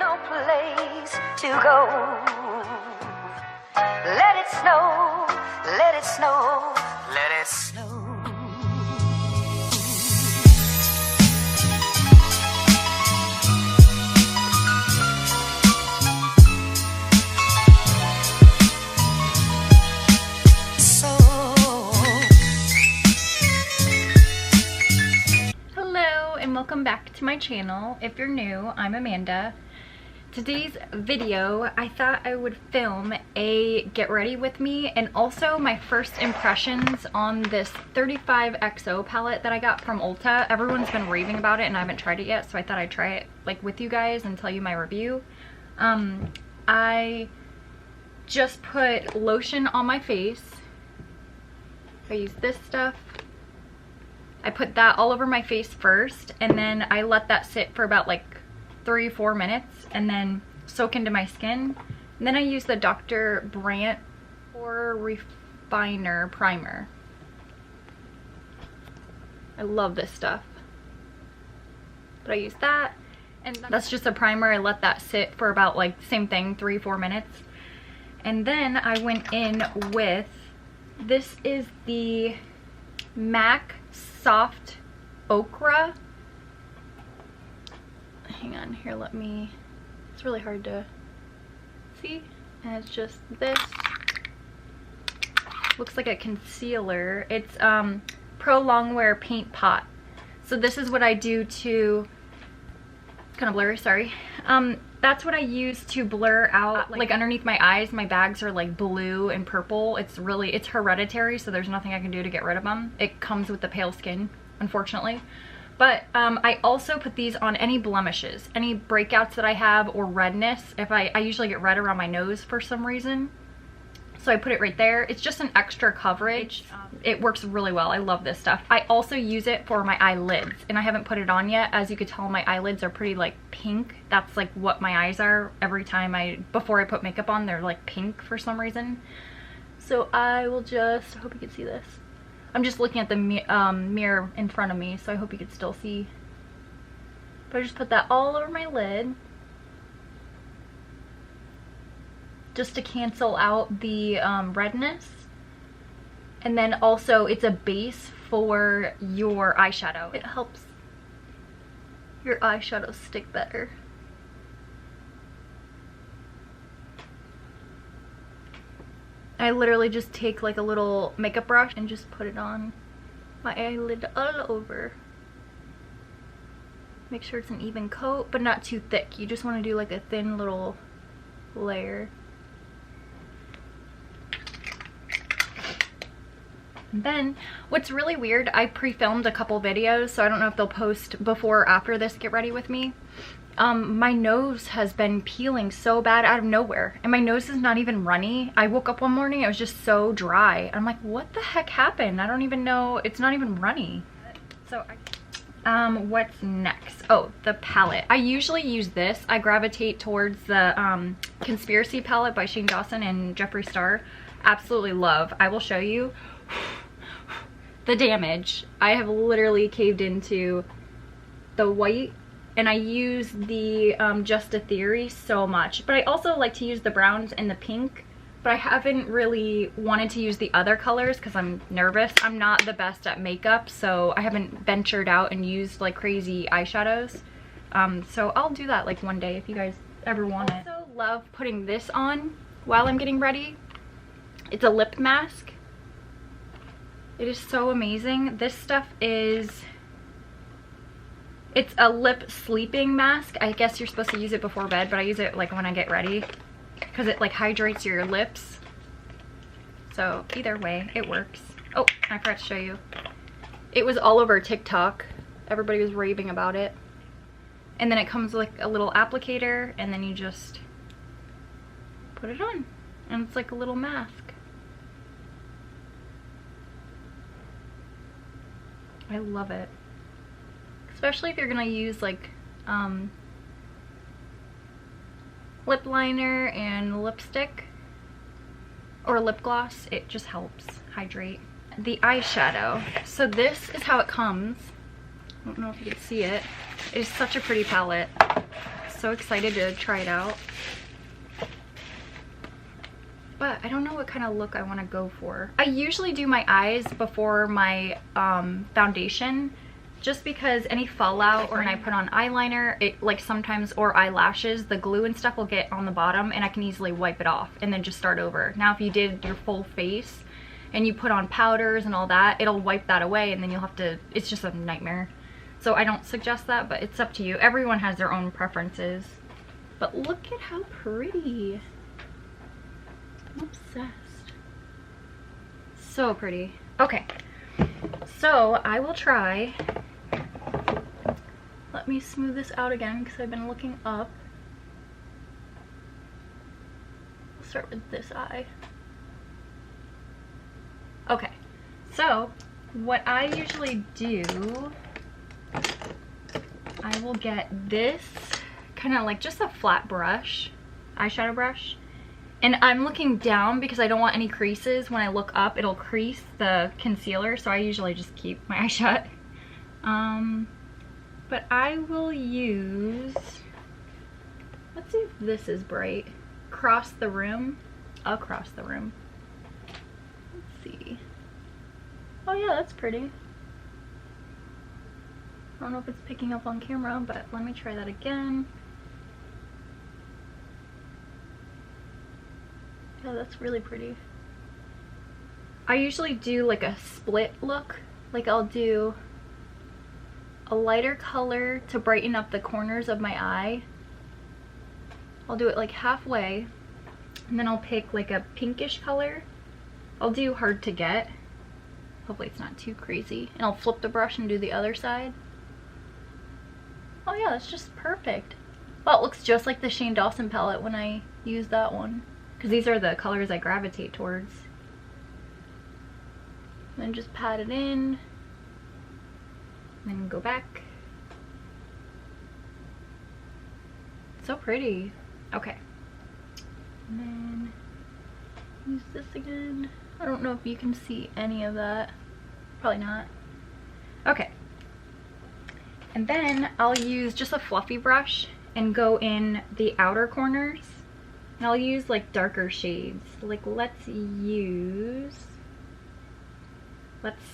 no place to go. Let it snow, let it snow, let it snow. Welcome back to my channel. If you're new, I'm Amanda. Today's video, I thought I would film a get ready with me and also my first impressions on this 35XO palette that I got from Ulta. Everyone's been raving about it and I haven't tried it yet, so I thought I'd try it like with you guys and tell you my review. I just put lotion on my face. I use this stuff. I put that all over my face first, and then I let that sit for about like 3-4 minutes and then soak into my skin. And then I use the Dr. Brant Pore Refiner Primer. I love this stuff. But I use that, and that's just a primer. I let that sit for about like, same thing, 3-4 minutes. And then I went in with, this is the MAC Soft Ochre. Hang on here, let me, it's really hard to see, and it's just this, looks like a concealer. It's Pro Longwear Paint Pot. So this is what I do to, kind of blurry, sorry, that's what I use to blur out like underneath my eyes. My bags are like blue and purple. It's hereditary, so there's nothing I can do to get rid of them. It comes with the pale skin, unfortunately. But I also put these on any blemishes, any breakouts that I have, or redness. If I usually get red around my nose for some reason, so I put it right there. It's just an extra coverage. It works really well. I love this stuff. I also use it for my eyelids, and I haven't put it on yet. As you could tell, my eyelids are pretty like pink. That's like what my eyes are every time before I put makeup on. They're like pink for some reason. So I will just, I hope you can see this. I'm just looking at the mirror in front of me, so I hope you can still see. But I just put that all over my lid, just to cancel out the redness. And then also it's a base for your eyeshadow. It helps your eyeshadow stick better. I literally just take like a little makeup brush and just put it on my eyelid all over. Make sure it's an even coat, but not too thick. You just want to do like a thin little layer. And then, what's really weird, I pre-filmed a couple videos, so I don't know if they'll post before or after this get ready with me. My nose has been peeling so bad out of nowhere, and my nose is not even runny. I woke up one morning, it was just so dry. I'm like, what the heck happened? I don't even know, it's not even runny. So, what's next? Oh, the palette. I usually use this. I gravitate towards the Conspiracy palette by Shane Dawson and Jeffree Star. Absolutely love. I will show you the damage. I have literally caved into the white, and I use the Just a Theory so much, but I also like to use the browns and the pink, but I haven't really wanted to use the other colors because I'm nervous. I'm not the best at makeup, so I haven't ventured out and used like crazy eyeshadows. So I'll do that like one day if you guys ever want it. I also love putting this on while I'm getting ready. It's a lip mask. It is so amazing. This stuff is, it's a lip sleeping mask. I guess you're supposed to use it before bed, but I use it like when I get ready because it like hydrates your lips. So either way, it works. Oh, I forgot to show you. It was all over TikTok. Everybody was raving about it. And then it comes with like a little applicator, and then you just put it on. And it's like a little mask. I love it. Especially if you're gonna use like lip liner and lipstick or lip gloss. It just helps hydrate. The eyeshadow. So this is how it comes. I don't know if you can see it. It is such a pretty palette. so excited to try it out. But I don't know what kind of look I want to go for. I usually do my eyes before my foundation, just because any fallout or when I put on eyeliner, it like sometimes, or eyelashes, the glue and stuff will get on the bottom and I can easily wipe it off and then just start over. Now if you did your full face and you put on powders and all that, it'll wipe that away and then you'll have to, it's just a nightmare. So I don't suggest that, but it's up to you. Everyone has their own preferences. But look at how pretty. I'm obsessed. So pretty. Okay, so I will try. Let me smooth this out again because I've been looking up. We'll start with this eye. Okay, so what I usually do, I will get this kind of like just a flat brush, eyeshadow brush. And I'm looking down because I don't want any creases. When I look up, it'll crease the concealer, so I usually just keep my eye shut. But I will use, let's see if this is bright. Across the room. Let's see. Oh yeah, that's pretty. I don't know if it's picking up on camera, but let me try that again. Yeah, that's really pretty. I usually do like a split look. Like I'll do a lighter color to brighten up the corners of my eye. I'll do it like halfway. And then I'll pick like a pinkish color. I'll do hard to get. Hopefully it's not too crazy. And I'll flip the brush and do the other side. Oh yeah, that's just perfect. Well, it looks just like the Shane Dawson palette when I use that one. Because these are the colors I gravitate towards. Then just pat it in. Then go back. So pretty. Okay. And then use this again. I don't know if you can see any of that. Probably not. Okay. And then I'll use just a fluffy brush and go in the outer corners. And I'll use like darker shades. Like let's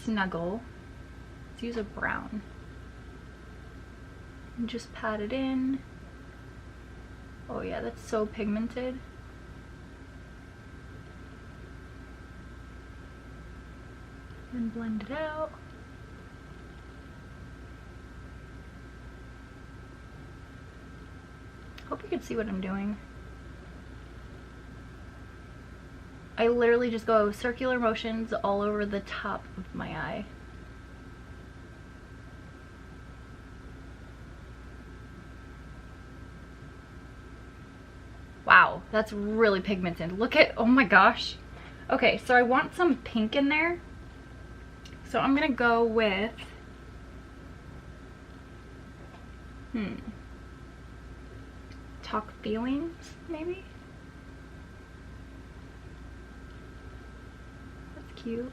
snuggle. Let's use a brown. And just pat it in. Oh yeah, that's so pigmented. And blend it out. Hope you can see what I'm doing. I literally just go circular motions all over the top of my eye. Wow, that's really pigmented. Look at, oh my gosh. Okay, so I want some pink in there. So I'm gonna go with, Talk Feelings, maybe? That's cute.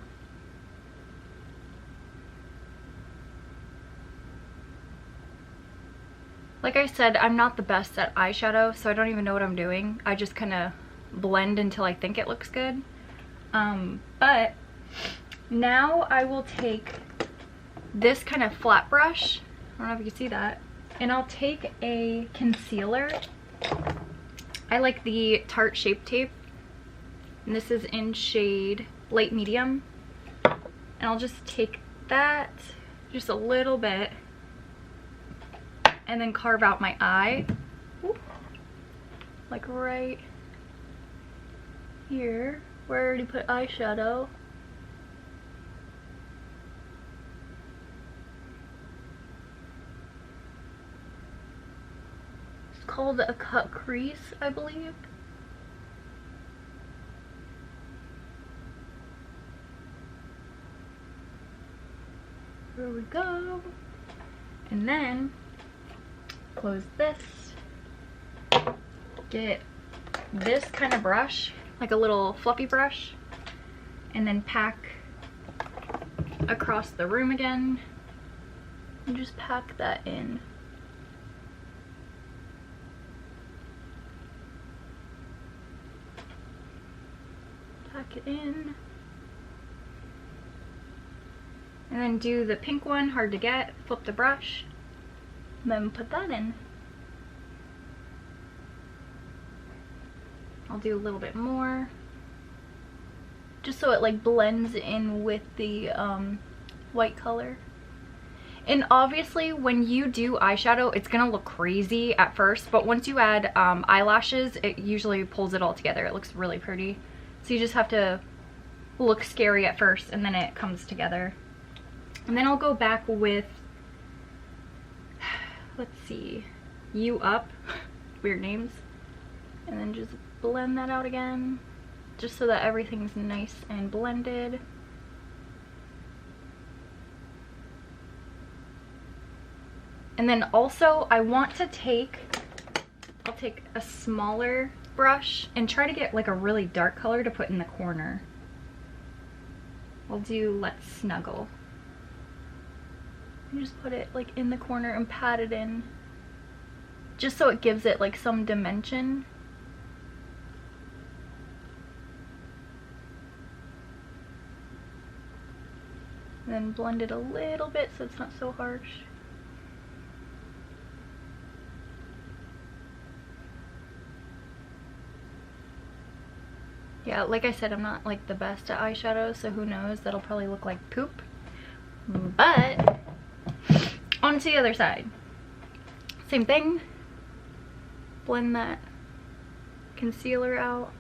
Like I said, I'm not the best at eyeshadow, so I don't even know what I'm doing. I just kind of blend until I think it looks good. But now I will take this kind of flat brush. I don't know if you can see that. And I'll take a concealer. I like the Tarte Shape tape. And this is in shade light medium. And I'll just take that, just a little bit, and then carve out my eye. Ooh. Like right here, where I already put eyeshadow. It's called a cut crease, I believe. There we go. And then close this. Get this kind of brush, like a little fluffy brush, and then pack across the room again. And just pack that in. Take it in. And then do the pink one, hard to get, flip the brush, and then put that in. I'll do a little bit more, just so it like blends in with the white color. And obviously when you do eyeshadow, it's gonna look crazy at first, but once you add eyelashes, it usually pulls it all together. It looks really pretty. So you just have to look scary at first, and then it comes together. And then I'll go back with, let's see, You Up, weird names, and then just blend that out again, just so that everything's nice and blended. And then also I want to I'll take a smaller brush and try to get like a really dark color to put in the corner. I'll do Let's Snuggle. And just put it like in the corner and pat it in, just so it gives it like some dimension. And then blend it a little bit so it's not so harsh. Yeah, like I said, I'm not like the best at eyeshadow, so who knows, that'll probably look like poop. But on to the other side, same thing, blend that concealer out.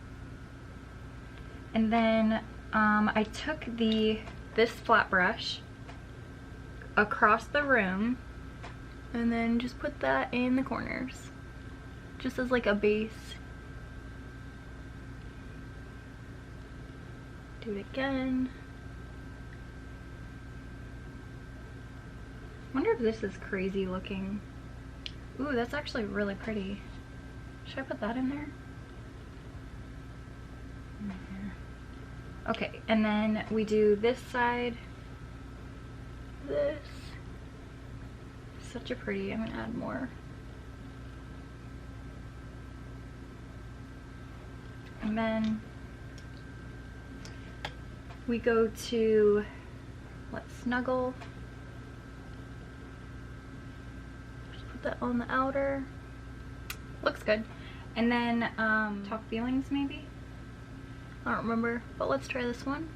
And then I took this flat brush across the room and then just put that in the corners, just as like a base. Do it again. Wonder if this is crazy looking. Ooh, that's actually really pretty. Should I put that in there? Okay, and then we do this side. This. Such a pretty, I'm gonna add more. And then we go to Let's Snuggle. Just put that on the outer. Looks good. And then Talk Feelings maybe? I don't remember, but let's try this one.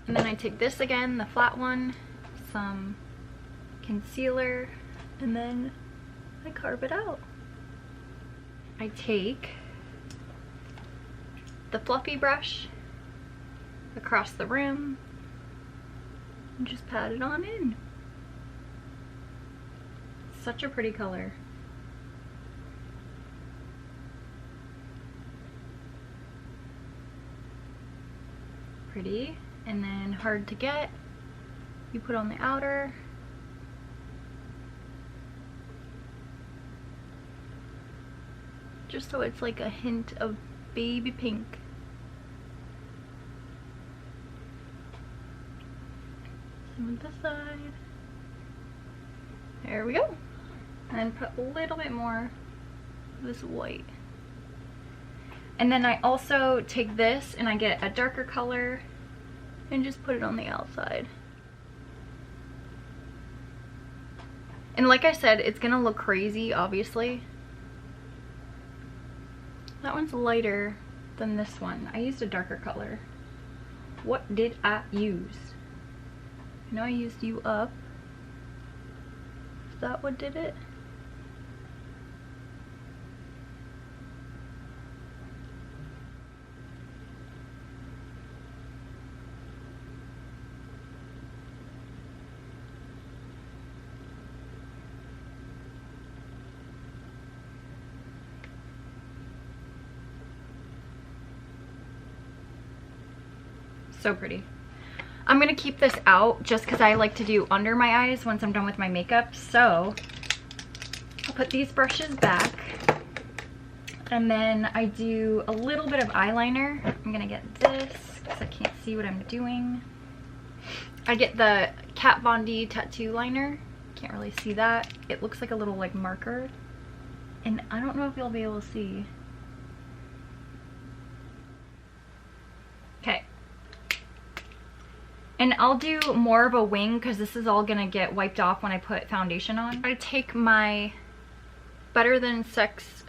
And then I take this again, the flat one, some concealer, and then I carve it out. I take the fluffy brush across the rim and just pat it on in. Such a pretty color. Pretty. And then Hard to Get, you put on the outer. Just so it's like a hint of baby pink. Same with this side. There we go. And then put a little bit more of this white. And then I also take this and I get a darker color and just put it on the outside. And like I said, it's gonna look crazy, obviously. That one's lighter than this one. I used a darker color. What did I use? I know I used You Up. Is that what did it? So pretty. I'm gonna keep this out just because I like to do under my eyes once I'm done with my makeup. So I'll put these brushes back and then I do a little bit of eyeliner. I'm gonna get this because I can't see what I'm doing. I get the Kat Von D tattoo liner. Can't really see that. It looks like a little like marker. And I don't know if you'll be able to see. And I'll do more of a wing because this is all gonna get wiped off when I put foundation on. I take my Better Than Sex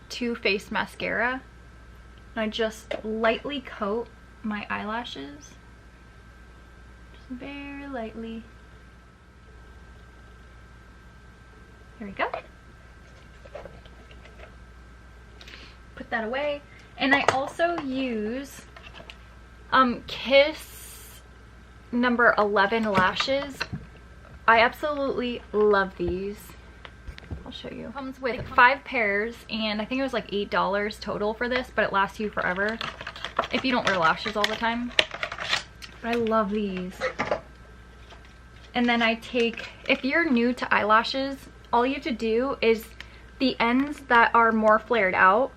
Too Faced mascara and I just lightly coat my eyelashes. Just very lightly. There we go. Put that away. And I also use Kiss number 11 lashes. I absolutely love these. I'll show you. It comes with 5 pairs and I think it was like $8 total for this, but it lasts you forever if you don't wear lashes all the time. But I love these. And then I take, if you're new to eyelashes, all you have to do is the ends that are more flared out,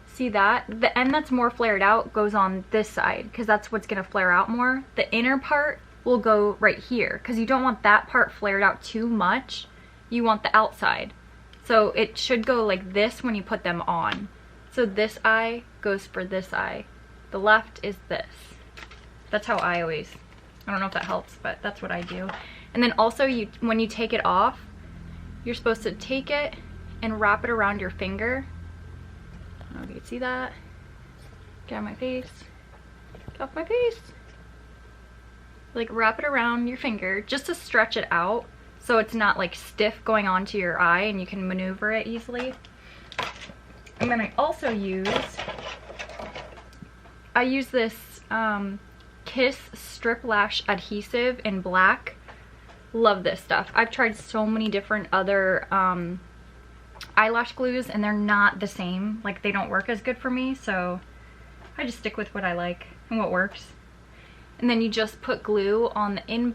see that? The end that's more flared out goes on this side because that's what's going to flare out more. The inner part will go right here because you don't want that part flared out too much. You want the outside. So it should go like this when you put them on. So this eye goes for this eye. The left is this. That's how I always, I don't know if that helps, but that's what I do. And then also when you take it off, you're supposed to take it and wrap it around your finger. I don't know if you can see that. Get out of my face. Get off my face. Like wrap it around your finger just to stretch it out so it's not like stiff going onto your eye and you can maneuver it easily. And then I also use this Kiss Strip Lash Adhesive in black. Love this stuff. I've tried so many different other eyelash glues and they're not the same. Like they don't work as good for me, so I just stick with what I like and what works. And then you just put glue on the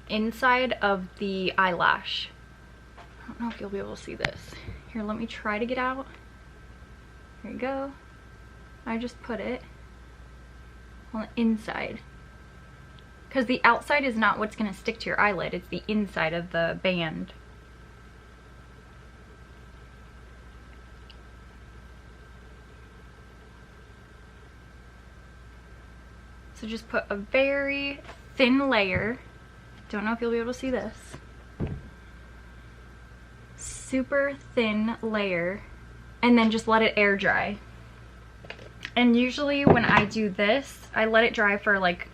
inside of the eyelash. I don't know if you'll be able to see this. Here, let me try to get out. There you go. I just put it on the inside. Because the outside is not what's going to stick to your eyelid. It's the inside of the band. So just put a very thin layer. Don't know if you'll be able to see this. Super thin layer. And then just let it air dry. And usually when I do this, I let it dry for like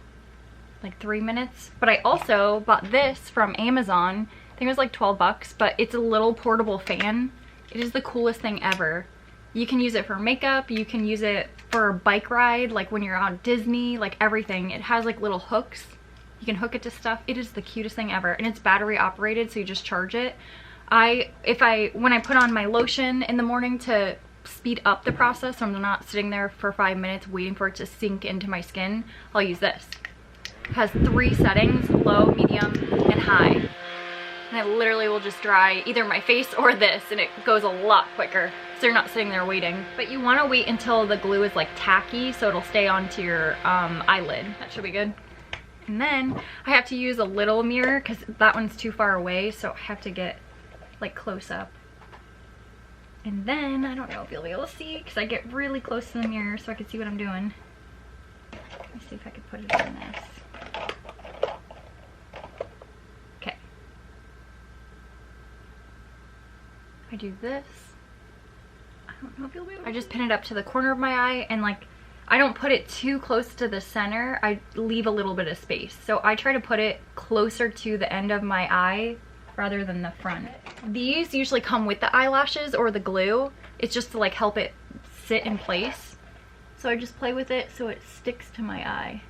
3 minutes. But I also bought this from Amazon. I think it was like 12 bucks, but it's a little portable fan. It is the coolest thing ever. You can use it for makeup, you can use it for a bike ride, like when you're on Disney, like everything. It has like little hooks. You can hook it to stuff. It is the cutest thing ever. And it's battery operated, so you just charge it. When I put on my lotion in the morning to speed up the process so I'm not sitting there for 5 minutes waiting for it to sink into my skin, I'll use this. It has 3 settings, low, medium, and high. And it literally will just dry either my face or this, and it goes a lot quicker. So you're not sitting there waiting. But you want to wait until the glue is like tacky so it'll stay onto your eyelid. That should be good. And then I have to use a little mirror because that one's too far away, so I have to get like close up. And then, I don't know if you'll be able to see because I get really close to the mirror so I can see what I'm doing. Let me see if I can put it in this. Okay. I do this. I don't know if you'll be able to. I just pin it up to the corner of my eye and like, I don't put it too close to the center. I leave a little bit of space. So I try to put it closer to the end of my eye rather than the front. These usually come with the eyelashes or the glue. It's just to like help it sit in place. So I just play with it so it sticks to my eye.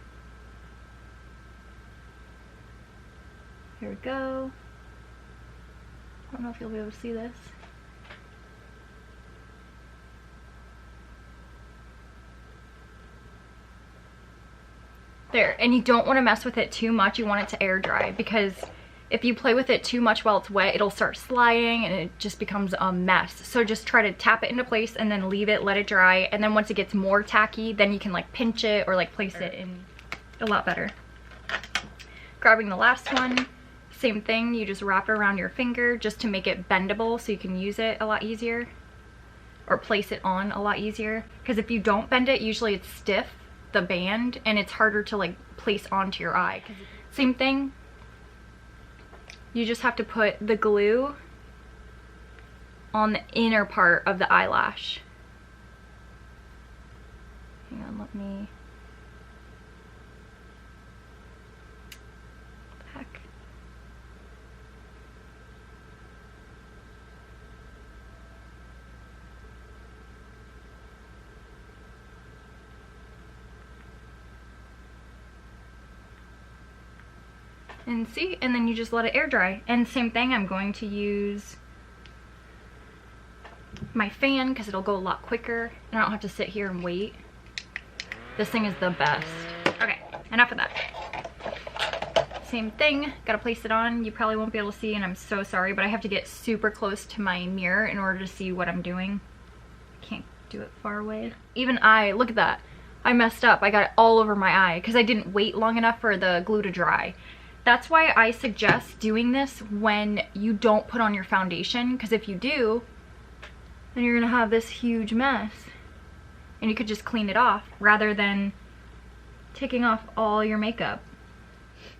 Here we go. I don't know if you'll be able to see this. There, and you don't want to mess with it too much. You want it to air dry because if you play with it too much while it's wet, it'll start sliding and it just becomes a mess. So just try to tap it into place and then leave it, let it dry. And then once it gets more tacky, then you can like pinch it or like place it in a lot better. Grabbing the last one, same thing. You just wrap it around your finger just to make it bendable so you can use it a lot easier or place it on a lot easier. Because if you don't bend it, usually it's stiff the band and it's harder to like place onto your eye. Same thing, you just have to put the glue on the inner part of the eyelash. Hang on, let me back. And see, and then you just let it air dry. And same thing, I'm going to use my fan because it'll go a lot quicker and I don't have to sit here and wait. This thing is the best. Okay, enough of that. Same thing, gotta place it on. You probably won't be able to see and I'm so sorry, but I have to get super close to my mirror in order to see what I'm doing. I can't do it far away. Even look at that. I messed up. I got it all over my eye because I didn't wait long enough for the glue to dry. That's why I suggest doing this when you don't put on your foundation, because if you do, then you're gonna have this huge mess. And you could just clean it off rather than taking off all your makeup.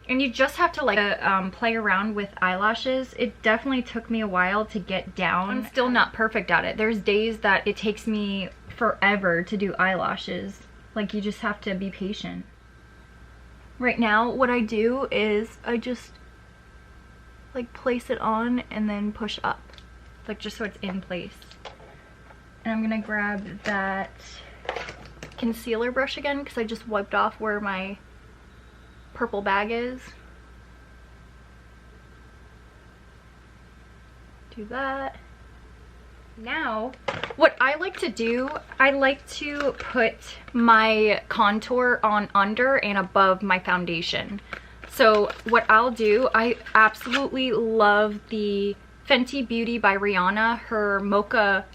And you just have to like play around with eyelashes. It definitely took me a while to get down. I'm still not perfect at it. There's days that it takes me forever to do eyelashes. Like, you just have to be patient. Right now, what I do is I just like place it on and then push up, like just so it's in place. And I'm gonna grab that concealer brush again because I just wiped off where my purple bag is. Do that. Now, what I like to do, I like to put my contour on under and above my foundation. So what I'll do, I absolutely love the Fenty Beauty by Rihanna, her Mocha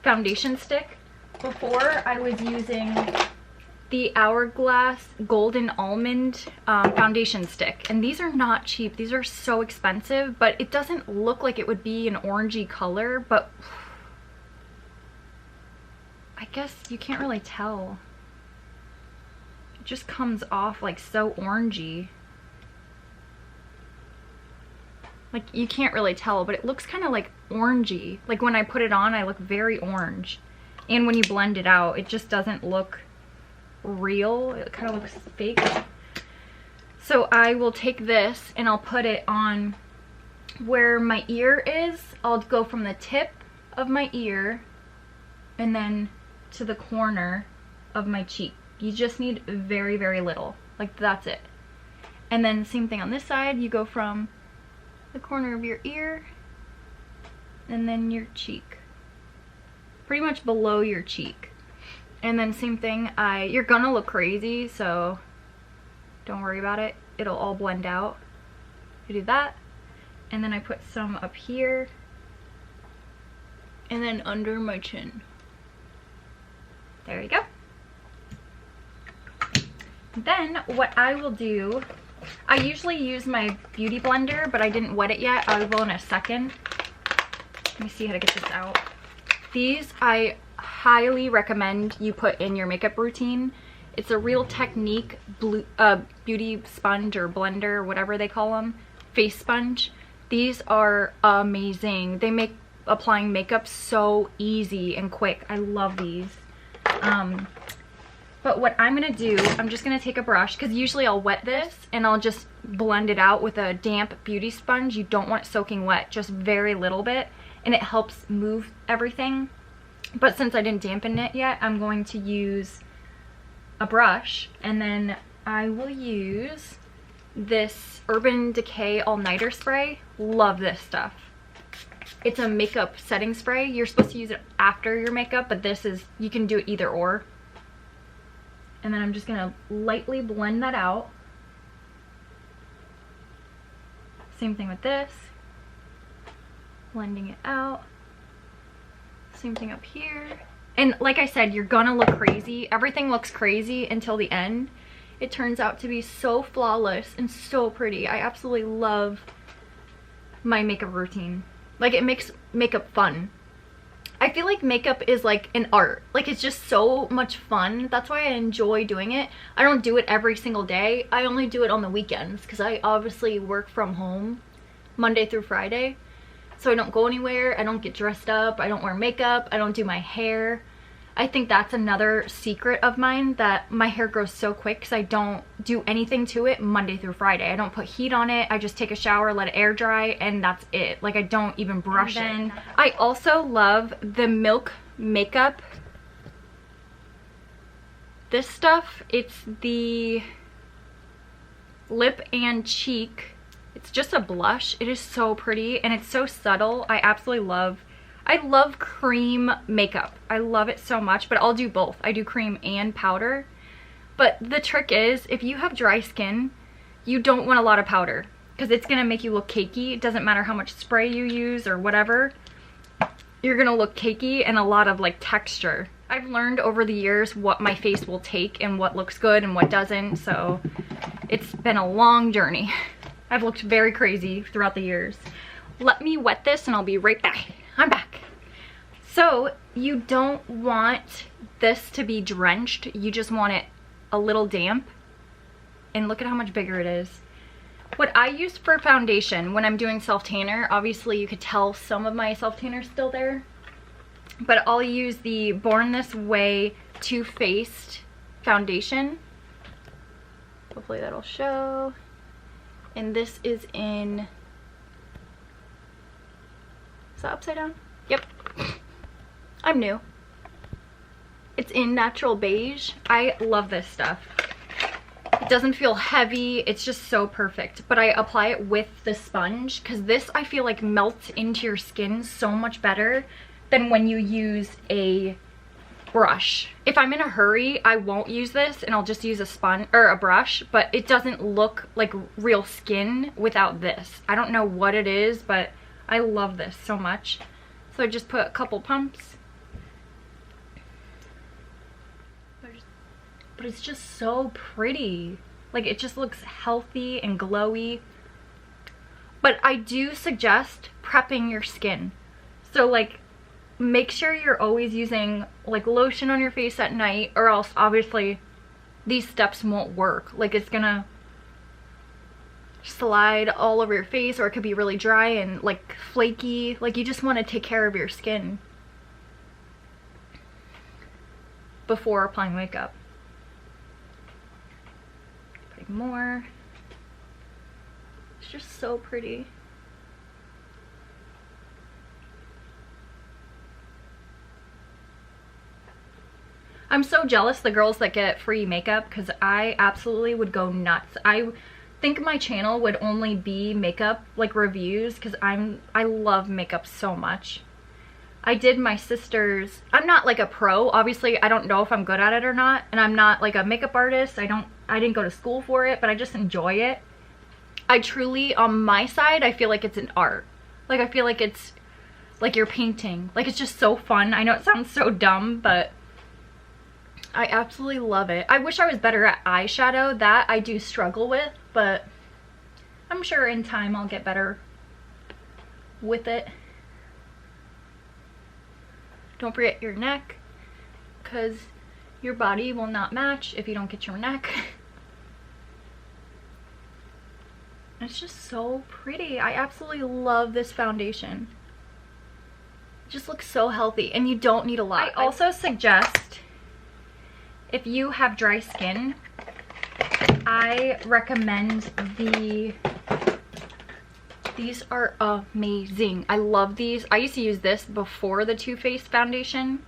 foundation stick. Before, I was using the Hourglass Golden Almond foundation stick. And these are not cheap. These are so expensive, but it doesn't look like it would be an orangey color, but I guess you can't really tell. It just comes off like so orangey. Like, you can't really tell, but it looks kind of like orangey. Like, when I put it on, I look very orange. And when you blend it out, it just doesn't look real. It kind of looks fake. So I will take this and I'll put it on where my ear is. I'll go from the tip of my ear and then to the corner of my cheek. You just need very, very little. Like, that's it. And then same thing on this side. You go from the corner of your ear and then your cheek. Pretty much below your cheek. And then same thing, you're gonna look crazy, so don't worry about it. It'll all blend out. I do that. And then I put some up here and then under my chin. There you go. Then what I will do, I usually use my beauty blender, but I didn't wet it yet. I will in a second. Let me see how to get this out. These I highly recommend you put in your makeup routine. It's a Real Technique beauty sponge or blender, whatever they call them, face sponge. These are amazing. They make applying makeup so easy and quick. I love these. But what I'm gonna do, I'm just gonna take a brush, because usually I'll wet this and I'll just blend it out with a damp beauty sponge. You don't want it soaking wet, just very little bit, and it helps move everything. But since I didn't dampen it yet, I'm going to use a brush, and then I will use this Urban Decay All-Nighter Spray. Love this stuff. It's a makeup setting spray. You're supposed to use it after your makeup, but this is, you can do it either or. And then I'm just gonna lightly blend that out. Same thing with this. Blending it out. Same thing up here. And like I said, you're gonna look crazy. Everything looks crazy until the end. It turns out to be so flawless and so pretty. I absolutely love my makeup routine. Like, it makes makeup fun. I feel like makeup is like an art. Like it's just so much fun. That's why I enjoy doing it. I don't do it every single day. I only do it on the weekends because I obviously work from home Monday through Friday. So I don't go anywhere. I don't get dressed up. I don't wear makeup. I don't do my hair. I think that's another secret of mine, that my hair grows so quick because I don't do anything to it Monday through Friday. I don't put heat on it. I just take a shower, let it air dry, and that's it. Like I don't even brush it. I also love the Milk makeup. This stuff, it's the lip and cheek. It's just a blush. It is so pretty and it's so subtle. I love cream makeup. I love it so much, but I'll do both. I do cream and powder. But the trick is, if you have dry skin, you don't want a lot of powder because it's gonna make you look cakey. It doesn't matter how much spray you use or whatever. You're gonna look cakey and a lot of like texture. I've learned over the years what my face will take and what looks good and what doesn't, so it's been a long journey. I've looked very crazy throughout the years. Let me wet this and I'll be right back. I'm back. So you don't want this to be drenched. You just want it a little damp. And look at how much bigger it is. What I use for foundation when I'm doing self-tanner, obviously you could tell some of my self-tanner's still there. But I'll use the Born This Way Too Faced foundation. Hopefully that'll show. And this is in... Is that upside down? Yep. I'm new. It's in natural beige. I love this stuff. It doesn't feel heavy. It's just so perfect. But I apply it with the sponge because this I feel like melts into your skin so much better than when you use a brush. If I'm in a hurry, I won't use this and I'll just use a sponge or a brush, but it doesn't look like real skin without this. I don't know what it is, but I love this so much. So I just put a couple pumps. But it's just so pretty. Like it just looks healthy and glowy. But I do suggest prepping your skin. So like make sure you're always using like lotion on your face at night, or else obviously these steps won't work. Like it's gonna slide all over your face, or it could be really dry and like flaky. Like you just want to take care of your skin before applying makeup. Putting more. It's just so pretty. I'm so jealous the girls that get free makeup because I absolutely would go nuts. I think my channel would only be makeup like reviews because I love makeup so much. I did my sister's, I'm not like a pro, obviously I don't know if I'm good at it or not, and I'm not like a makeup artist. I didn't go to school for it, but I just enjoy it. I truly, on my side, I feel like it's an art. Like I feel like it's like you're painting. Like it's just so fun. I know it sounds so dumb, but I absolutely love it. I wish I was better at eyeshadow. That I do struggle with, but I'm sure in time I'll get better with it. Don't forget your neck, because your body will not match if you don't get your neck. It's just so pretty. I absolutely love this foundation. It just looks so healthy, and you don't need a lot. I also suggest, if you have dry skin, I recommend these are amazing. I love these. I used to use this before the Too Faced foundation.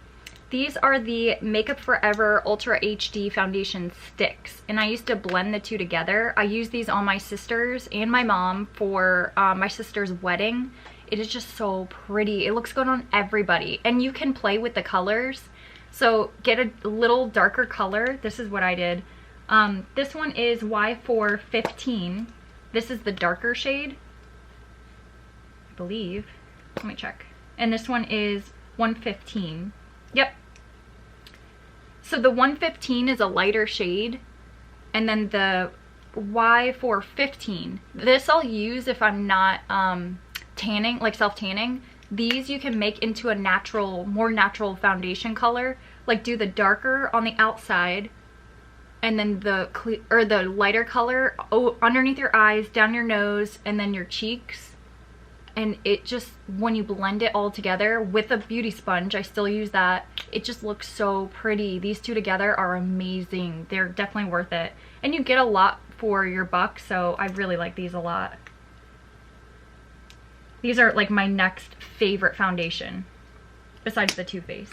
These are the Makeup Forever Ultra HD foundation sticks, and I used to blend the two together. I used these on my sisters and my mom for my sister's wedding. It is just so pretty. It looks good on everybody, and you can play with the colors. So get a little darker color. This is what I did. This one is Y415. This is the darker shade, I believe. Let me check. And this one is 115. Yep. So the 115 is a lighter shade, and then the Y415, this I'll use if I'm not tanning, like self-tanning. These you can make into a natural, more natural foundation color. Like do the darker on the outside and then the lighter color underneath your eyes, down your nose, and then your cheeks. And it just, when you blend it all together with a beauty sponge, I still use that, it just looks so pretty. These two together are amazing. They're definitely worth it. And you get a lot for your buck, so I really like these a lot. These are like my next favorite foundation, besides the Too Faced.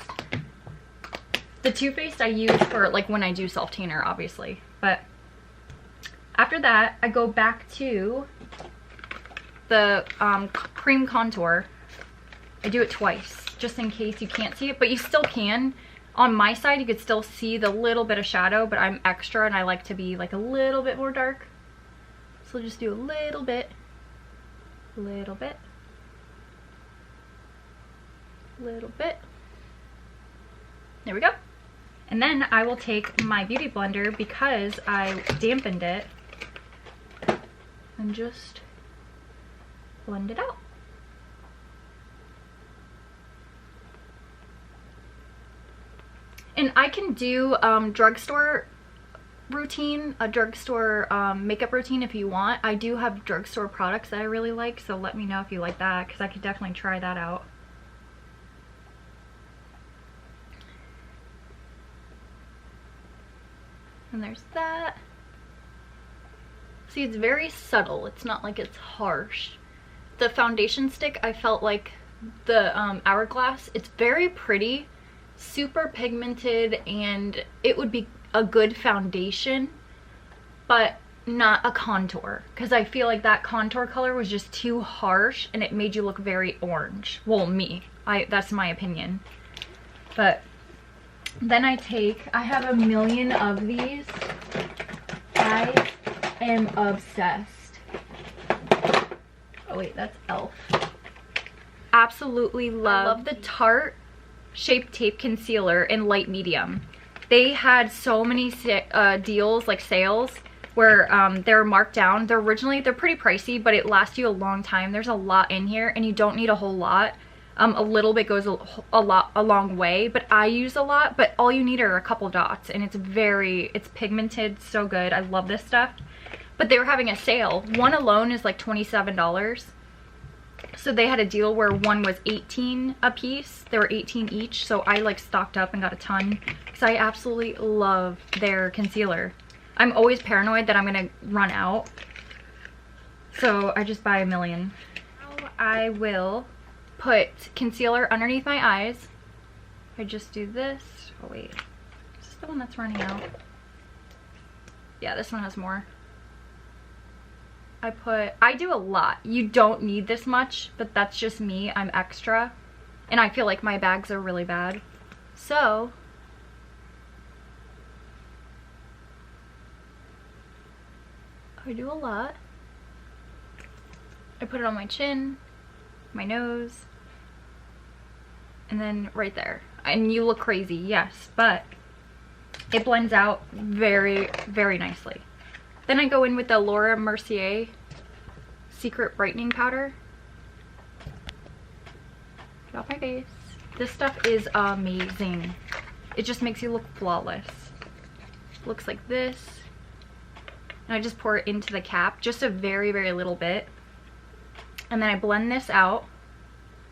The Too Faced I use for like when I do self-tanner, obviously. But after that, I go back to the cream contour. I do it twice, just in case you can't see it, but you still can. On my side, you could still see the little bit of shadow, but I'm extra and I like to be like a little bit more dark. So I'll just do a little bit, little bit, little bit. There we go. And then I will take my beauty blender, because I dampened it, and just blend it out. And I can do drugstore routine, a drugstore makeup routine if you want. I do have drugstore products that I really like, so let me know if you like that, because I could definitely try that out. And there's that. See, it's very subtle. It's not like it's harsh. The foundation stick, I felt like the Hourglass, it's very pretty, super pigmented, and it would be a good foundation, but not a contour, because I feel like that contour color was just too harsh and it made you look very orange. Well, that's my opinion. But then I have a million of these. I am obsessed. Oh wait, that's e.l.f. Absolutely love the Tarte Shape Tape Concealer in light medium. They had so many deals, like sales, where they're marked down. They're pretty pricey, but it lasts you a long time. There's a lot in here and you don't need a whole lot. A little bit goes a long way, but I use a lot, but all you need are a couple dots, and it's pigmented, so good. I love this stuff. But they were having a sale. One alone is like $27. So they had a deal where one was $18 a piece. They were $18 each, so I like stocked up and got a ton, because I absolutely love their concealer. I'm always paranoid that I'm gonna run out, so I just buy a million. Now I will put concealer underneath my eyes. I just do this. Oh wait, is this the one that's running out? Yeah, this one has more. I do a lot. You don't need this much, but that's just me. I'm extra, and I feel like my bags are really bad. So I do a lot. I put it on my chin, my nose, and then right there. And you look crazy, yes, but it blends out very, very nicely. Then I go in with the Laura Mercier Secret Brightening Powder. Get off my face. This stuff is amazing. It just makes you look flawless. Looks like this. And I just pour it into the cap, just a very, very little bit. And then I blend this out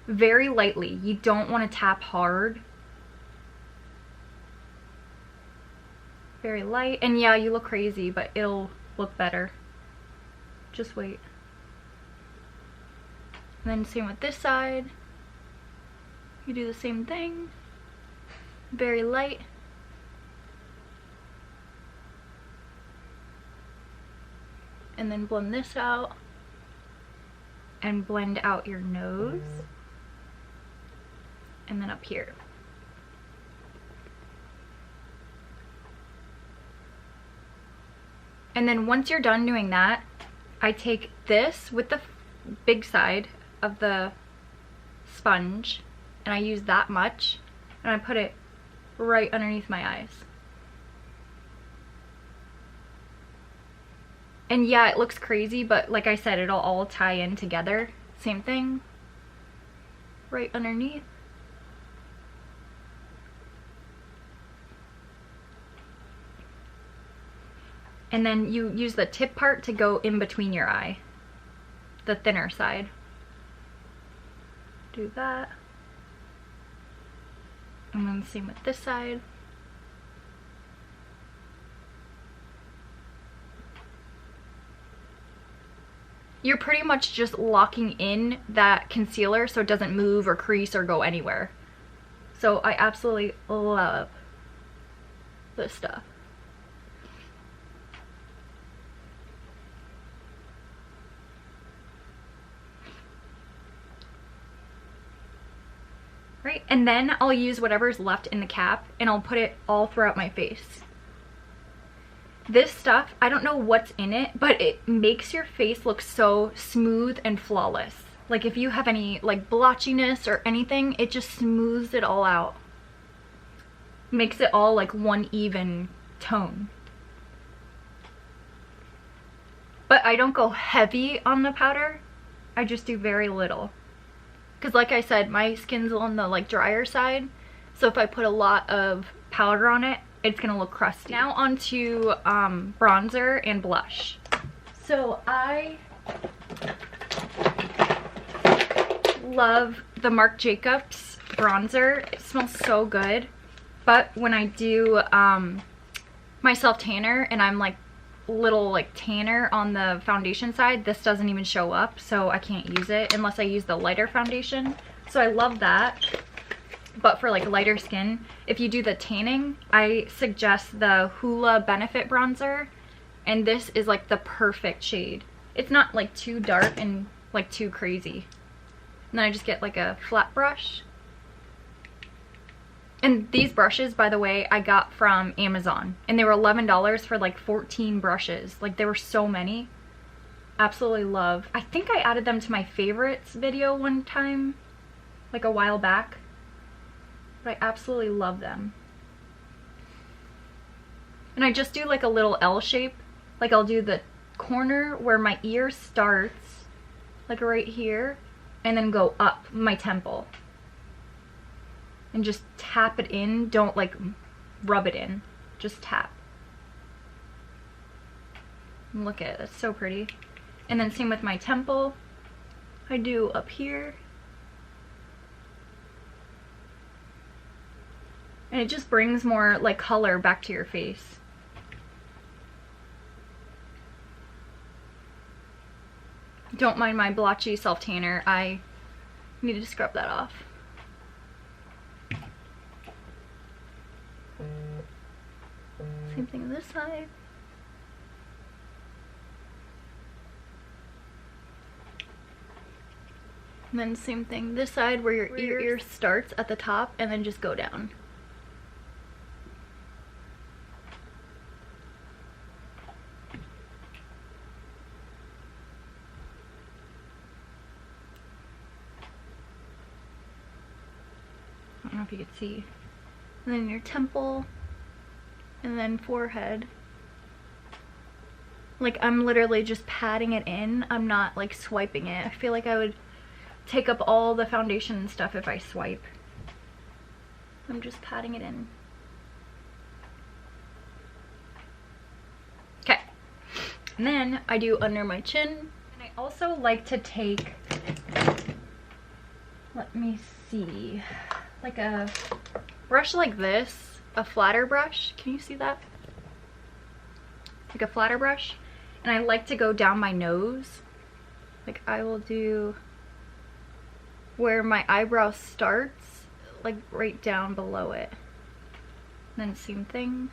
very lightly. You don't want to tap hard. Very light. And yeah, you look crazy, but it'll look better. Just wait. And then same with this side. You do the same thing. Very light. And then blend this out. And blend out your nose. And then up here. And then once you're done doing that, I take this with the big side of the sponge, and I use that much, and I put it right underneath my eyes. And yeah, it looks crazy, but like I said, it'll all tie in together. Same thing. right underneath. And then you use the tip part to go in between your eye, the thinner side. Do that. And then same with this side. You're pretty much just locking in that concealer so it doesn't move or crease or go anywhere. So I absolutely love this stuff. Right, and then I'll use whatever's left in the cap and I'll put it all throughout my face. This stuff, I don't know what's in it, but it makes your face look so smooth and flawless. Like if you have any like blotchiness or anything, it just smooths it all out. Makes it all like one even tone. But I don't go heavy on the powder. I just do very little. Because like I said, my skin's on the like drier side. So if I put a lot of powder on it, it's going to look crusty. Now onto bronzer and blush. So I love the Marc Jacobs bronzer. It smells so good. But when I do my self tanner and I'm like little like tanner on the foundation side, this doesn't even show up, so I can't use it unless I use the lighter foundation. So I love that. But for like lighter skin, if you do the tanning, I suggest the Hoola Benefit bronzer, and this is like the perfect shade. It's not like too dark and like too crazy. And then I just get like a flat brush. And these brushes, by the way, I got from Amazon. And they were $11 for like 14 brushes. Like there were so many. Absolutely love. I think I added them to my favorites video one time. Like a while back. But I absolutely love them. And I just do like a little L shape. Like I'll do the corner where my ear starts. Like right here. And then go up my temple. And just tap it in. Don't like rub it in. Just tap. And look at it. That's so pretty. And then same with my temple. I do up here. And it just brings more like color back to your face. Don't mind my blotchy self tanner. I need to scrub that off. Same thing on this side. And then same thing this side where your ear starts at the top and then just go down. I don't know if you can see. And then your temple. And then forehead. Like I'm literally just patting it in. I'm not like swiping it. I feel like I would take up all the foundation and stuff if I swipe. I'm just patting it in. Okay. And then I do under my chin. And I also like to take, let me see, like a brush like this. A flatter brush. Can you see that? Like a flatter brush. And I like to go down my nose. Like I will do where my eyebrow starts, like right down below it. And then same thing,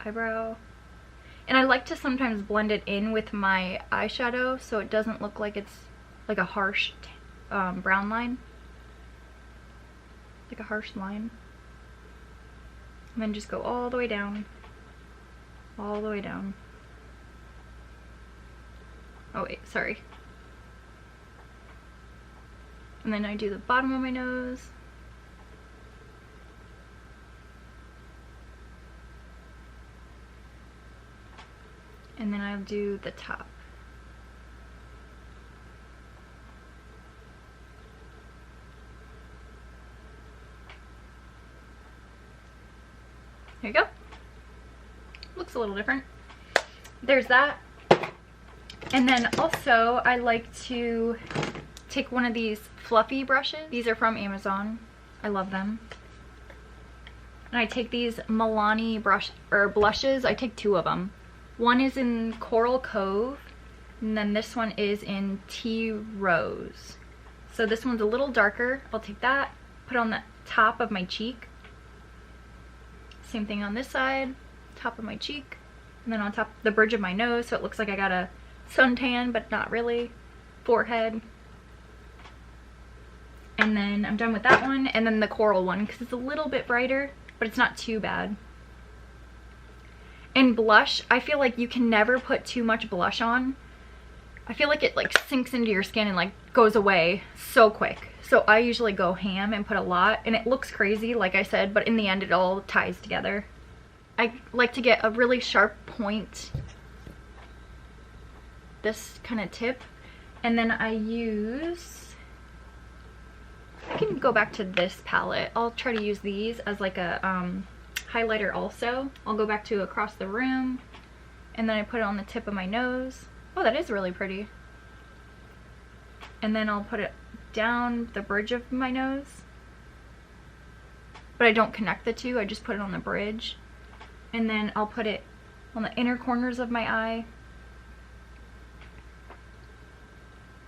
eyebrow. And I like to sometimes blend it in with my eyeshadow so it doesn't look like it's like a harsh brown line. Like a harsh line. And then just go all the way down. All the way down. Oh wait, sorry. And then I do the bottom of my nose. And then I'll do the top. There you go. Looks a little different. There's that. And then also I like to take one of these fluffy brushes. These are from Amazon. I love them. And I take these Milani blushes. I take 2 of them. One is in Coral Cove, and then this one is in Tea Rose. So this one's a little darker. I'll take that, put it on the top of my cheek. Same thing on this side, top of my cheek, and then on top the bridge of my nose, so it looks like I got a suntan, but not really. Forehead. And then I'm done with that one, and then the coral one, because it's a little bit brighter, but it's not too bad. And blush, I feel like you can never put too much blush on. I feel like it like sinks into your skin and like goes away so quick. So I usually go ham and put a lot, and it looks crazy like I said, but in the end it all ties together. I like to get a really sharp point, this kind of tip, and then I can go back to this palette. I'll try to use these as like a highlighter also. I'll go back to Across the Room, and then I put it on the tip of my nose. Oh, that is really pretty. And then I'll put it down the bridge of my nose. But I don't connect the two, I just put it on the bridge. And then I'll put it on the inner corners of my eye.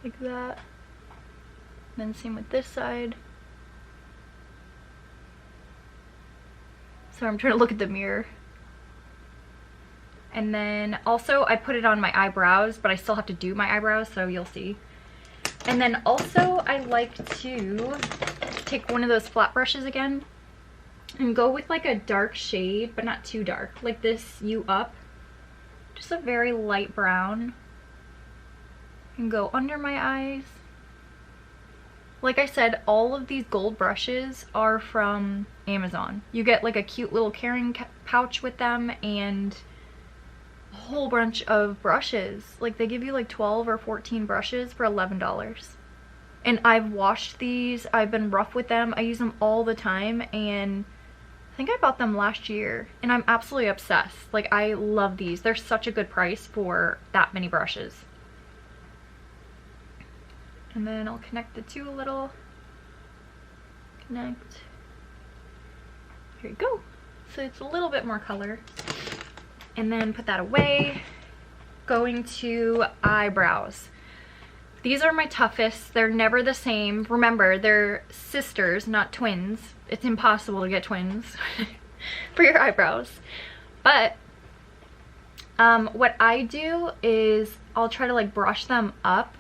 Like that. Then same with this side. So I'm trying to look at the mirror. And then also I put it on my eyebrows, but I still have to do my eyebrows, so you'll see. And then also I like to take one of those flat brushes again and go with like a dark shade, but not too dark. Like this You Up. Just a very light brown. And go under my eyes. Like I said, all of these gold brushes are from Amazon. You get like a cute little carrying pouch with them and a whole bunch of brushes. Like they give you like 12 or 14 brushes for $11. And I've washed these, I've been rough with them, I use them all the time, and I think I bought them last year and I'm absolutely obsessed. Like I love these. They're such a good price for that many brushes. And then I'll connect the two a little. Connect. Here you go. So it's a little bit more color. And then put that away. Going to eyebrows. These are my toughest. They're never the same. Remember, they're sisters, not twins. It's impossible to get twins for your eyebrows. But what I do is I'll try to like brush them up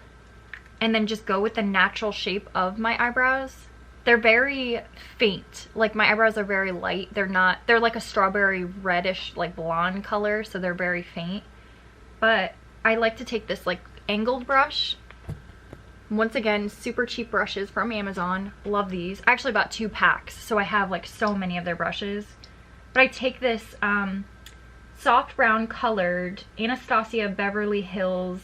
and then just go with the natural shape of my eyebrows. They're very faint. Like my eyebrows are very light. They're like a strawberry reddish like blonde color, so they're very faint. But I like to take this like angled brush. Once again, super cheap brushes from Amazon. Love these. I actually bought 2 packs, so I have like so many of their brushes. But I take this soft brown colored Anastasia Beverly Hills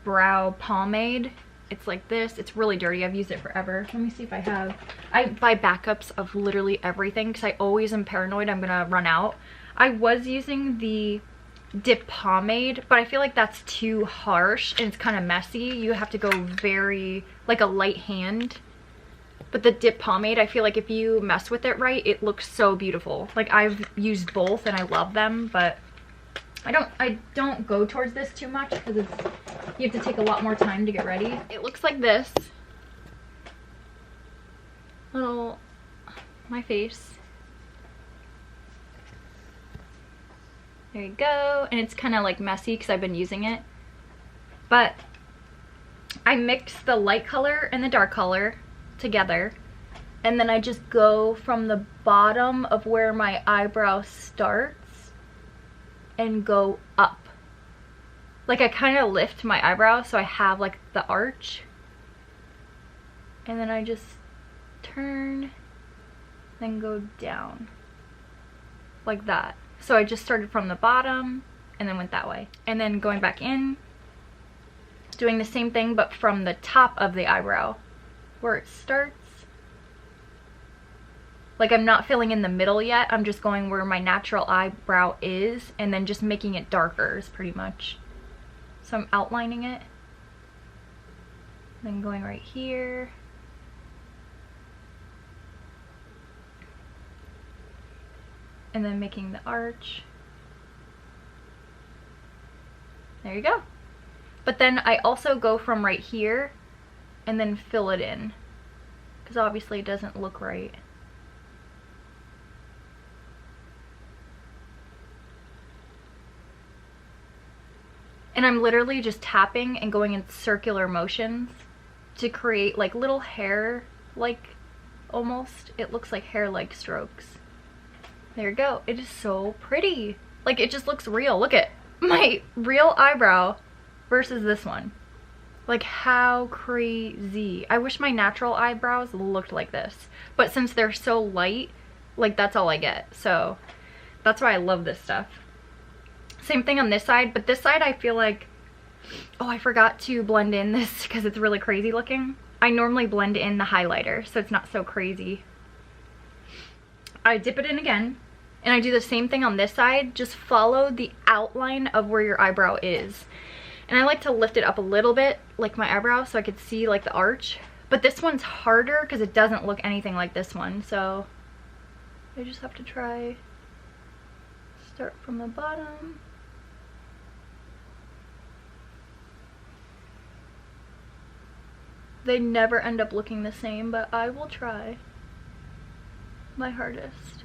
brow pomade. It's like this. It's really dirty. I've used it forever. Let me see if I buy backups of literally everything because I always am paranoid I'm gonna run out. I was using the dip pomade, but I feel like that's too harsh and it's kind of messy. You have to go very like a light hand. But the dip pomade, I feel like if you mess with it right, it looks so beautiful. Like I've used both and I love them, but I don't go towards this too much because you have to take a lot more time to get ready. It looks like this. My face. There you go. And it's kind of like messy because I've been using it. But I mix the light color and the dark color together. And then I just go from the bottom of where my eyebrow starts and go up. Like I kind of lift my eyebrow so I have like the arch. And then I just turn, then go down. Like that. So I just started from the bottom and then went that way. And then going back in, doing the same thing but from the top of the eyebrow where it starts. Like I'm not filling in the middle yet. I'm just going where my natural eyebrow is and then just making it darker is pretty much. So I'm outlining it. Then going right here. And then making the arch. There you go. But then I also go from right here and then fill it in. Because obviously it doesn't look right. And I'm literally just tapping and going in circular motions to create like little hair, like almost. It looks like hair-like strokes. There you go. It is so pretty. Like it just looks real. Look at my real eyebrow versus this one. Like how crazy. I wish my natural eyebrows looked like this. But since they're so light, like that's all I get. So that's why I love this stuff. Same thing on this side, but this side I feel like, oh, I forgot to blend in this because it's really crazy looking. I normally blend in the highlighter so it's not so crazy. I dip it in again and I do the same thing on this side. Just follow the outline of where your eyebrow is. And I like to lift it up a little bit, like my eyebrow, so I could see like the arch. But this one's harder because it doesn't look anything like this one. So I just have to try, start from the bottom. They never end up looking the same, but I will try my hardest.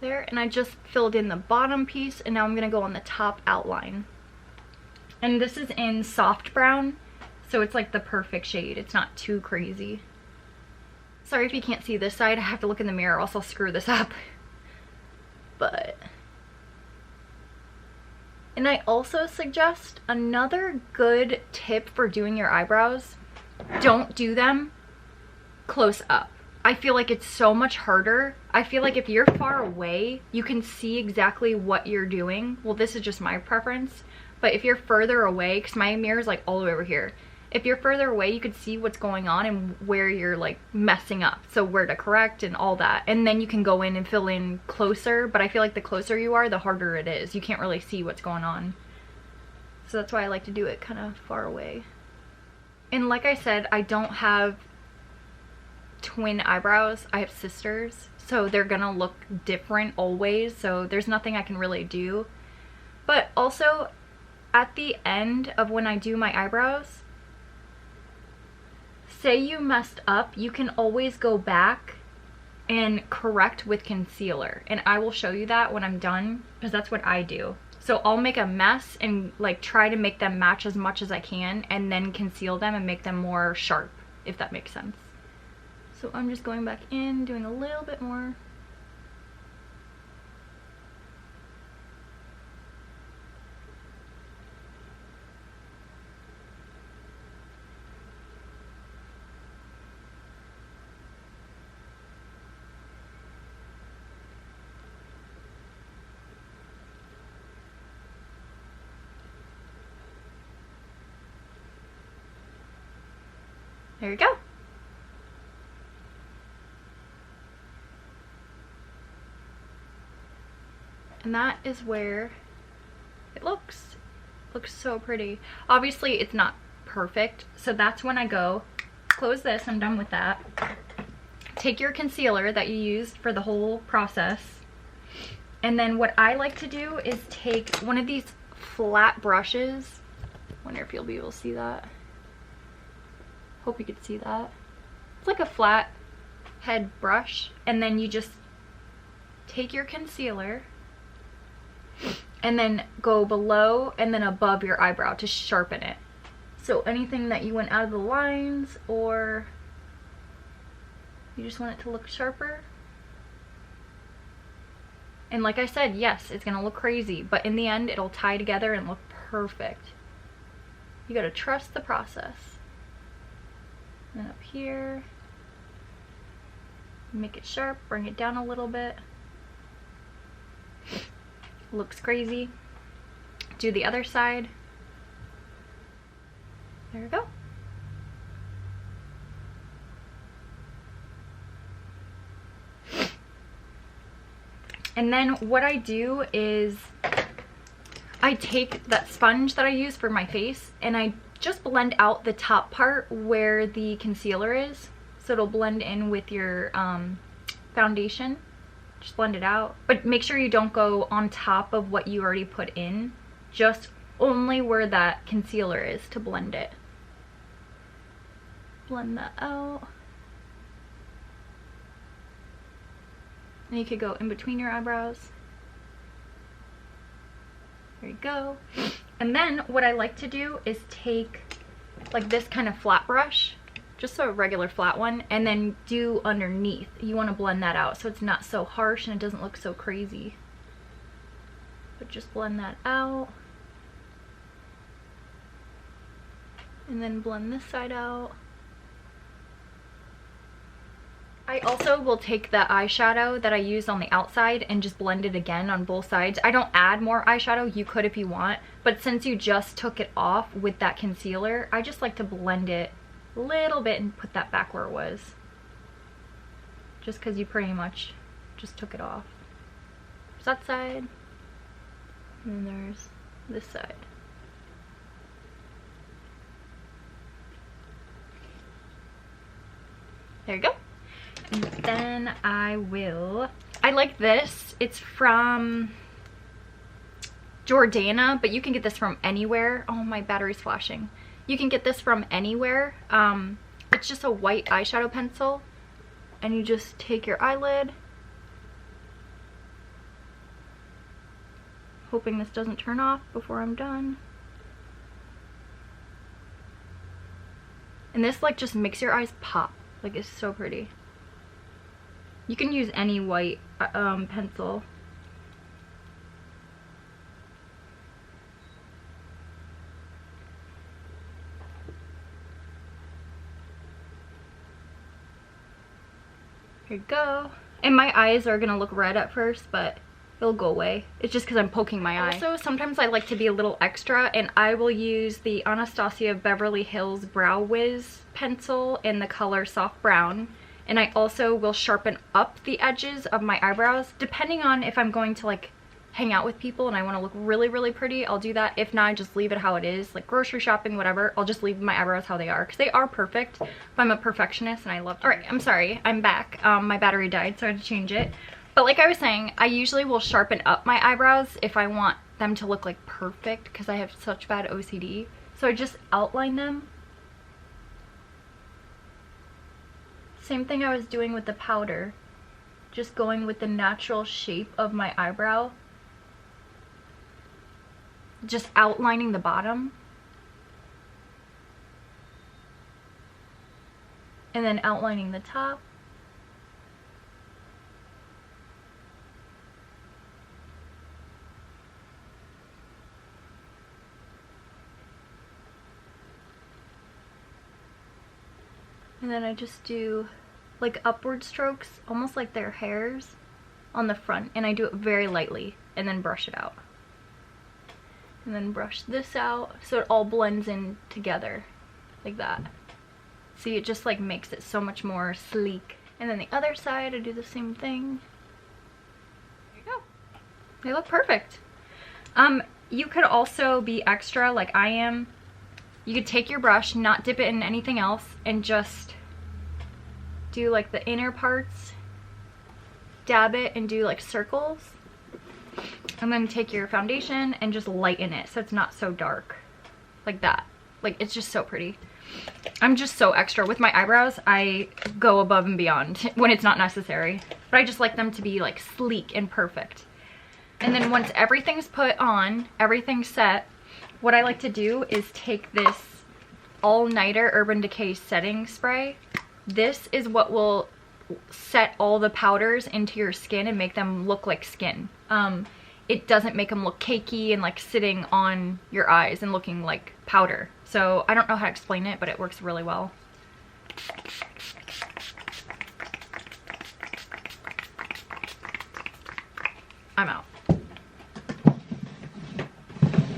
There, and I just filled in the bottom piece, and now I'm gonna go on the top outline. And this is in soft brown, so it's like the perfect shade. It's not too crazy. Sorry if you can't see this side. I have to look in the mirror, else I'll screw this up. But... And I also suggest another good tip for doing your eyebrows. Don't do them close up. I feel like it's so much harder. I feel like if you're far away, you can see exactly what you're doing. Well, this is just my preference. But if you're further away, because my mirror is like all the way over here. If you're further away, you could see what's going on and where you're like messing up. So where to correct and all that. And then you can go in and fill in closer. But I feel like the closer you are, the harder it is. You can't really see what's going on. So that's why I like to do it kind of far away. And like I said, I don't have twin eyebrows. I have sisters. So they're gonna look different always. So there's nothing I can really do. But also, at the end of when I do my eyebrows, say you messed up, you can always go back and correct with concealer. And I will show you that when I'm done, because that's what I do. So I'll make a mess and like try to make them match as much as I can and then conceal them and make them more sharp, if that makes sense. So I'm just going back in, doing a little bit more. There you go. And that is where it looks. Looks so pretty. Obviously it's not perfect, so that's when I go close this. I'm done with that. Take your concealer that you used for the whole process, and then what I like to do is take one of these flat brushes. Wonder if you'll be able to see that. Hope you could see that. It's like a flat head brush, and then you just take your concealer and then go below and then above your eyebrow to sharpen it. So anything that you went out of the lines or you just want it to look sharper. And like I said, yes, it's gonna look crazy, but in the end it'll tie together and look perfect. You gotta trust the process. And then up here, make it sharp, bring it down a little bit. Looks crazy. Do the other side. There we go. And then what I do is I take that sponge that I use for my face and I just blend out the top part where the concealer is. So it'll blend in with your foundation. Just blend it out. But make sure you don't go on top of what you already put in. Just only where that concealer is to blend it. Blend that out. And you could go in between your eyebrows. There you go. And then what I like to do is take like this kind of flat brush, just a regular flat one, and then do underneath. You want to blend that out so it's not so harsh and it doesn't look so crazy. But just blend that out. And then blend this side out. I also will take the eyeshadow that I used on the outside and just blend it again on both sides. I don't add more eyeshadow. You could if you want. But since you just took it off with that concealer, I just like to blend it a little bit and put that back where it was. Just because you pretty much just took it off. There's that side. And then there's this side. There you go. And then I like this. It's from Jordana, but you can get this from anywhere. Oh, my battery's flashing. You can get this from anywhere. It's just a white eyeshadow pencil. And you just take your eyelid. Hoping this doesn't turn off before I'm done. And this like just makes your eyes pop. Like, it's so pretty. You can use any white pencil. Here you go. And my eyes are gonna look red at first, but it'll go away. It's just because I'm poking my eye. Also, sometimes I like to be a little extra, and I will use the Anastasia Beverly Hills Brow Wiz pencil in the color Soft Brown. And I also will sharpen up the edges of my eyebrows. Depending on if I'm going to like hang out with people and I want to look really, really pretty, I'll do that. If not, I just leave it how it is. Like grocery shopping, whatever. I'll just leave my eyebrows how they are because they are perfect. But I'm a perfectionist and I love to. Alright, I'm sorry. I'm back. My battery died, so I had to change it. But like I was saying, I usually will sharpen up my eyebrows if I want them to look like perfect because I have such bad OCD. So I just outline them. Same thing I was doing with the powder. Just going with the natural shape of my eyebrow. Just outlining the bottom. And then outlining the top. And then I just do like upward strokes, almost like their hairs on the front. And I do it very lightly and then brush it out. And then brush this out so it all blends in together like that. See, it just like makes it so much more sleek. And then the other side, I do the same thing. There you go. They look perfect. You could also be extra like I am. You could take your brush, not dip it in anything else, and just do like the inner parts, dab it and do like circles, and then take your foundation and just lighten it so it's not so dark, like that. Like, it's just so pretty. I'm just so extra. With my eyebrows, I go above and beyond when it's not necessary, but I just like them to be like sleek and perfect. And then once everything's put on, everything's set, what I like to do is take this all-nighter Urban Decay setting spray. This is what will set all the powders into your skin and make them look like skin. It doesn't make them look cakey and like sitting on your eyes and looking like powder. So I don't know how to explain it, but it works really well. I'm out.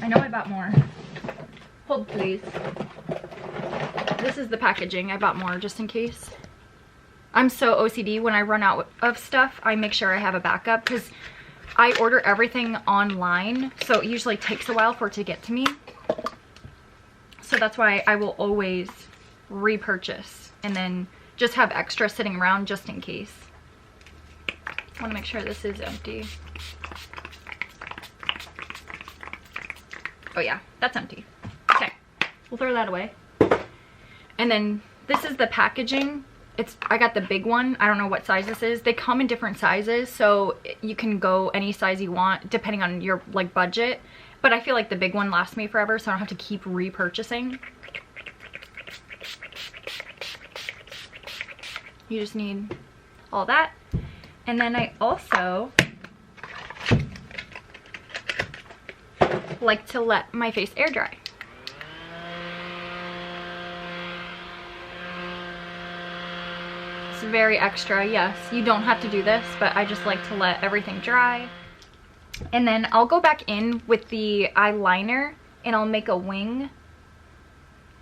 I know I bought more. Hold please. This is the packaging. I bought more just in case. I'm so OCD when I run out of stuff. I make sure I have a backup because I order everything online, so it usually takes a while for it to get to me. So that's why I will always repurchase and then just have extra sitting around just in case. I want to make sure this is empty. Oh yeah, that's empty. Okay, we'll throw that away. And then this is the packaging. I got the big one. I don't know what size this is. They come in different sizes, so you can go any size you want depending on your like budget. But I feel like the big one lasts me forever, so I don't have to keep repurchasing. You just need all that. And then I also like to let my face air dry. It's very extra, yes. You don't have to do this, but I just like to let everything dry. And then I'll go back in with the eyeliner and I'll make a wing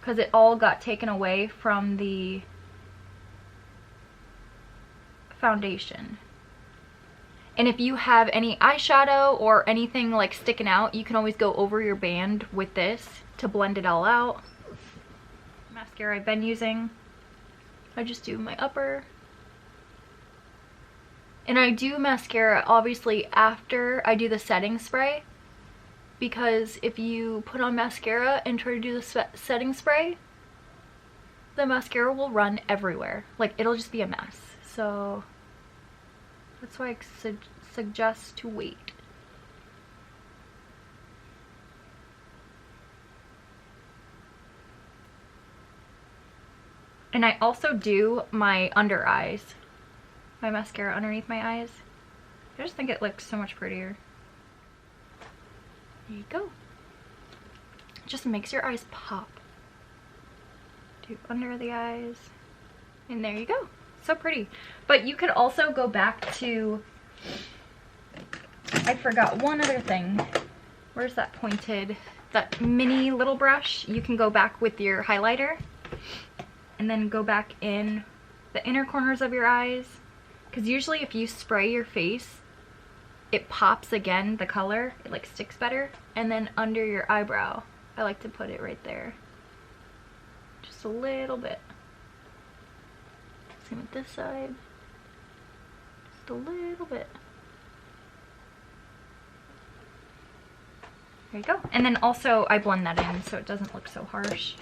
because it all got taken away from the foundation. And if you have any eyeshadow or anything like sticking out, you can always go over your band with this to blend it all out. Mascara I've been using. I just do my upper. And I do mascara obviously after I do the setting spray, because if you put on mascara and try to do the setting spray, the mascara will run everywhere. Like, it'll just be a mess. So that's why I suggest to wait. And I also do my under eyes. My mascara underneath my eyes. I just think it looks so much prettier. There you go. It just makes your eyes pop. Do under the eyes. And there you go. So pretty. But you could also go back to, I forgot one other thing. Where's that pointed, that mini little brush? You can go back with your highlighter and then go back in the inner corners of your eyes. Because usually if you spray your face, it pops again, the color. It like sticks better. And then under your eyebrow, I like to put it right there. Just a little bit. Same with this side. Just a little bit. There you go. And then also I blend that in so it doesn't look so harsh.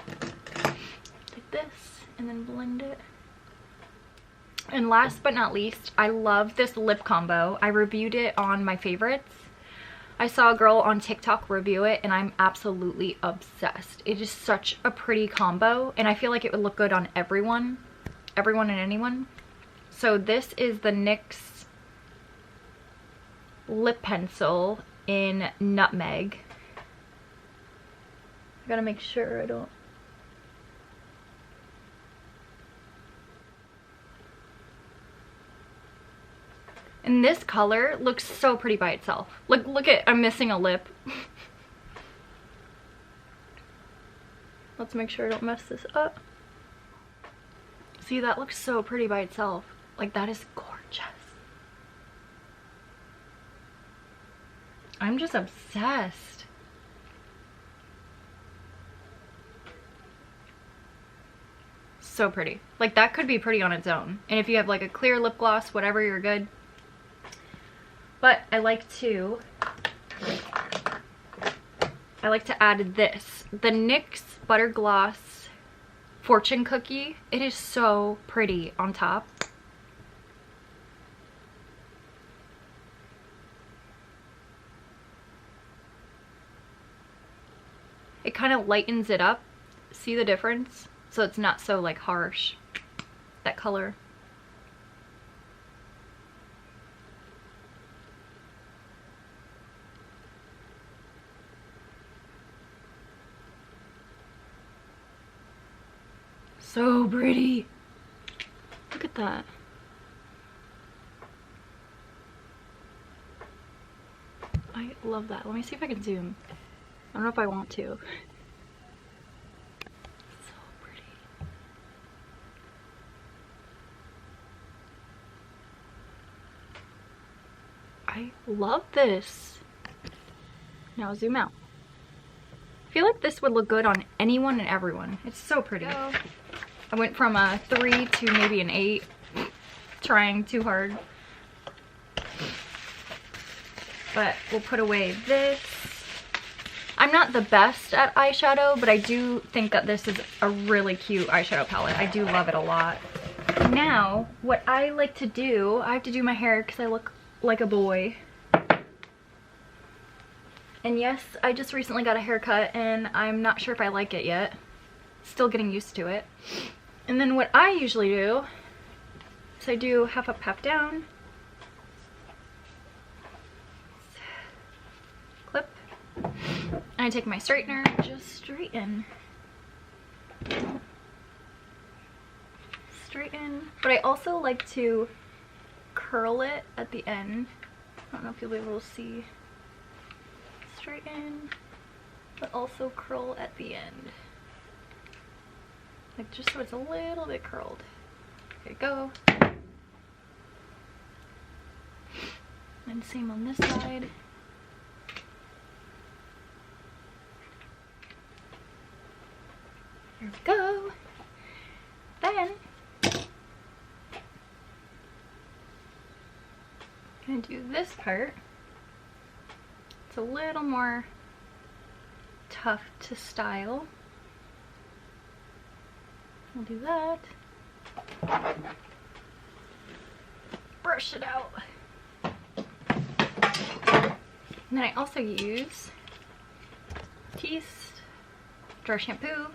Like this, and then blend it. And last but not least, I love this lip combo. I reviewed it on my favorites. I saw a girl on TikTok review it and I'm absolutely obsessed. It is such a pretty combo and I feel like it would look good on everyone and anyone. So this is the NYX lip pencil in Nutmeg. I gotta make sure I don't. And this color looks so pretty by itself. Look at, I'm missing a lip. Let's make sure I don't mess this up. See, that looks so pretty by itself. Like, that is gorgeous. I'm just obsessed. So pretty. Like, that could be pretty on its own. And if you have like a clear lip gloss, whatever, you're good. But I like to add this. The NYX Butter Gloss Fortune Cookie. It is so pretty on top. It kind of lightens it up. See the difference? So it's not so like harsh, that color. So pretty. Look at that. I love that. Let me see if I can zoom. I don't know if I want to. So pretty. I love this. Now zoom out. I feel like this would look good on anyone and everyone. It's so pretty. I went from a 3 to maybe an 8. Trying too hard. But we'll put away this. I'm not the best at eyeshadow, but I do think that this is a really cute eyeshadow palette. I do love it a lot. Now, what I like to do, I have to do my hair because I look like a boy. And yes, I just recently got a haircut and I'm not sure if I like it yet. Still getting used to it. And then what I usually do is I do half a puff down, clip, and I take my straightener, just straighten. But I also like to curl it at the end. I don't know if you'll be able to see. Straighten, but also curl at the end. Like just so it's a little bit curled. There you go. And same on this side. There we go. Then I'm gonna do this part. It's a little more tough to style. I'll do that. Brush it out. And then I also use Tarte dry shampoo,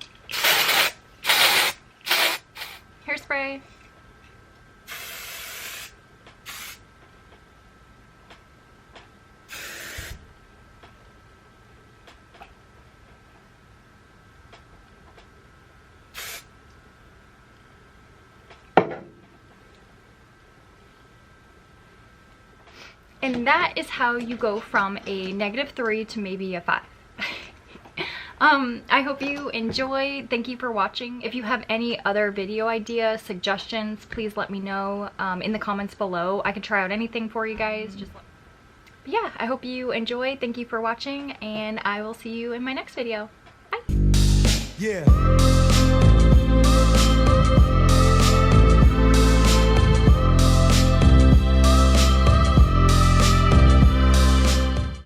hairspray, and that is how you go from a -3 to maybe a 5. I hope you enjoy. Thank you for watching. If you have any other video ideas, suggestions, please let me know in the comments below. I can try out anything for you guys. But yeah, I hope you enjoy. Thank you for watching, and I will see you in my next video. Bye. Yeah.